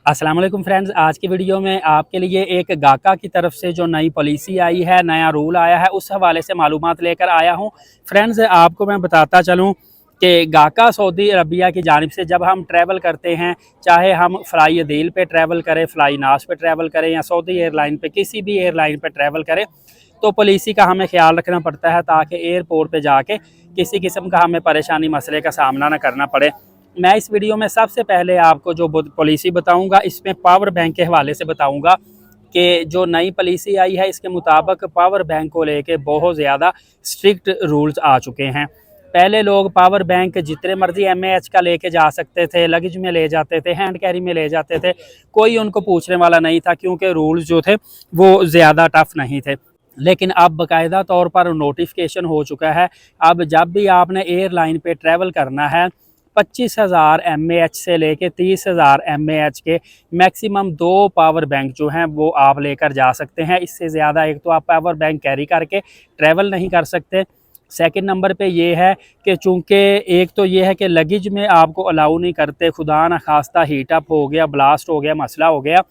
अस्सलाम वालेकुम फ्रेंड्स, आज की वीडियो में आपके लिए एक गाका की तरफ से जो नई पॉलिसी आई है, नया रूल आया है, उस हवाले से मालूमात लेकर आया हूँ। फ्रेंड्स, आपको मैं बताता चलूँ कि गाका सऊदी अरबिया की जानिब से जब हम ट्रैवल करते हैं, चाहे हम फ़्लाई अदील पे ट्रैवल करें, फ़्लाई नास पे ट्रैवल करें या सऊदी एयरलाइन पे किसी भी एयरलाइन पे ट्रैवल करें, तो पॉलिसी का हमें ख्याल रखना पड़ता है ताकि एयरपोर्ट पे जाके किसी किस्म का हमें परेशानी मसले का सामना ना करना पड़े। मैं इस वीडियो में सबसे पहले आपको जो पॉलिसी बताऊंगा, इसमें पावर बैंक के हवाले से बताऊंगा कि जो नई पॉलिसी आई है इसके मुताबिक पावर बैंक को लेके बहुत ज़्यादा स्ट्रिक्ट रूल्स आ चुके हैं। पहले लोग पावर बैंक जितने मर्जी एमएएच का लेके जा सकते थे, लगेज में ले जाते थे, हैंड कैरी में ले जाते थे, कोई उनको पूछने वाला नहीं था क्योंकि रूल्स जो थे वो ज़्यादा टफ नहीं थे। लेकिन अब बाकायदा तौर पर नोटिफिकेशन हो चुका है, अब जब भी आपने एयरलाइन पे ट्रैवल करना है 25,000 mAh से लेके 30,000 mAh के मैक्सिमम 2 पावर बैंक जो हैं वो आप लेकर जा सकते हैं। इससे ज़्यादा एक तो आप पावर बैंक कैरी करके ट्रैवल नहीं कर सकते। सेकंड नंबर पे ये है कि चूँकि एक तो ये है कि लगेज में आपको अलाउ नहीं करते, खुदा न खास्ता हीट अप हो गया, ब्लास्ट हो गया, मसला हो गया।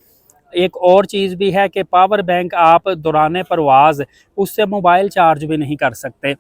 एक और चीज़ भी है कि पावर बैंक आप दौरान परवाज़ उससे मोबाइल चार्ज भी नहीं कर सकते।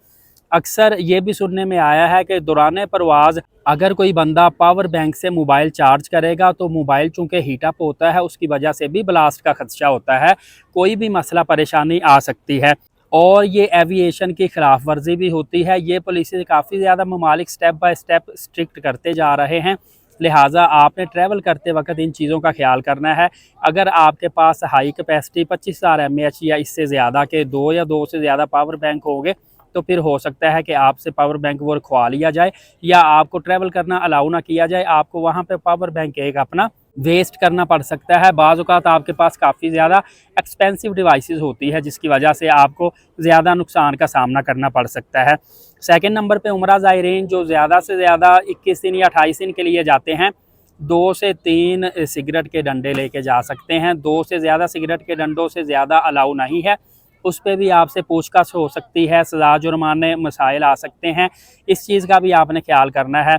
अक्सर ये भी सुनने में आया है कि दौरान परवाज़ अगर कोई बंदा पावर बैंक से मोबाइल चार्ज करेगा तो मोबाइल चूँकि हीटअप होता है, उसकी वजह से भी ब्लास्ट का खदशा होता है, कोई भी मसला परेशानी आ सकती है और ये एविएशन की खिलाफ वर्जी भी होती है। ये पॉलिसी काफ़ी ज़्यादा ममालिक स्टेप बाय स्टेप स्ट्रिक्ट करते जा रहे हैं, लिहाजा आपने ट्रैवल करते वक्त इन चीज़ों का ख्याल करना है। अगर आपके पास हाई कैपेसिटी 25,000 mAh या इससे ज़्यादा के 2 या 2 से ज़्यादा पावर बैंक होंगे तो फिर हो सकता है कि आपसे पावर बैंक वो रखवा लिया जाए या आपको ट्रैवल करना अलाउ ना किया जाए, आपको वहाँ पे पावर बैंक एक अपना वेस्ट करना पड़ सकता है। बाज़ औक़ात आपके पास काफ़ी ज़्यादा एक्सपेंसिव डिवाइसेस होती है जिसकी वजह से आपको ज़्यादा नुकसान का सामना करना पड़ सकता है। सेकंड नंबर पे उम्रा ज़ायरीन जो ज़्यादा से ज़्यादा 21 दिन या 28 दिन के लिए जाते हैं, 2 से 3 सिगरेट के डंडे लेके जा सकते हैं। 2 से ज़्यादा सिगरेट के डंडों से ज़्यादा अलाउ नहीं है, उस पे भी आपसे पूछताछ हो सकती है, सज़ा जुर्माने मसाइल आ सकते हैं, इस चीज़ का भी आपने ख्याल करना है।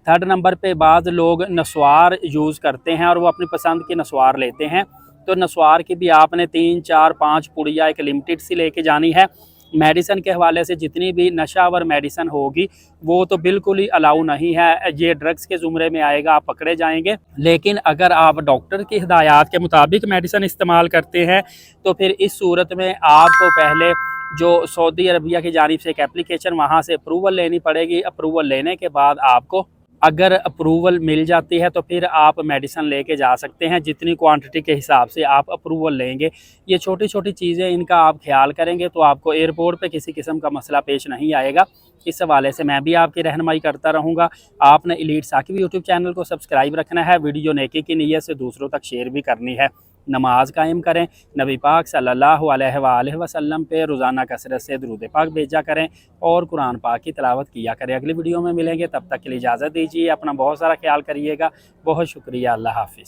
थर्ड नंबर पे बाज़ लोग नस्वार यूज़ करते हैं और वो अपनी पसंद की नस्वार लेते हैं, तो नस्वार की भी आपने 3, 4, 5 पुड़िया एक लिमिटेड सी लेके जानी है। मेडिसिन के हवाले से जितनी भी नशावर मेडिसिन होगी वो तो बिल्कुल ही अलाउ नहीं है, ये ड्रग्स के ज़ुमरे में आएगा, आप पकड़े जाएंगे। लेकिन अगर आप डॉक्टर की हिदायत के मुताबिक मेडिसिन इस्तेमाल करते हैं तो फिर इस सूरत में आपको पहले जो सऊदी अरबिया की जानिब से एक एप्लीकेशन वहाँ से अप्रूवल लेनी पड़ेगी। अप्रूवल लेने के बाद आपको अगर अप्रूवल मिल जाती है तो फिर आप मेडिसिन लेके जा सकते हैं, जितनी क्वांटिटी के हिसाब से आप अप्रूवल लेंगे। ये छोटी छोटी चीज़ें, इनका आप ख्याल करेंगे तो आपको एयरपोर्ट पे किसी किस्म का मसला पेश नहीं आएगा। इस हवाले से मैं भी आपकी रहनुमाई करता रहूँगा। आपने एलीट साकिब यूट्यूब चैनल को सब्सक्राइब रखना है, वीडियो नेकी की नीयत से दूसरों तक शेयर भी करनी है। नमाज कायम करें, नबी पाक सल्लल्लाहु अलैहि वसल्लम पे रोज़ाना कसरत से दुरूद पाक भेजा करें और कुरान पाक की तिलावत किया करें। अगली वीडियो में मिलेंगे, तब तक के लिए इजाज़त दीजिए। अपना बहुत सारा ख्याल करिएगा। बहुत शुक्रिया। अल्लाह हाफ़िज़।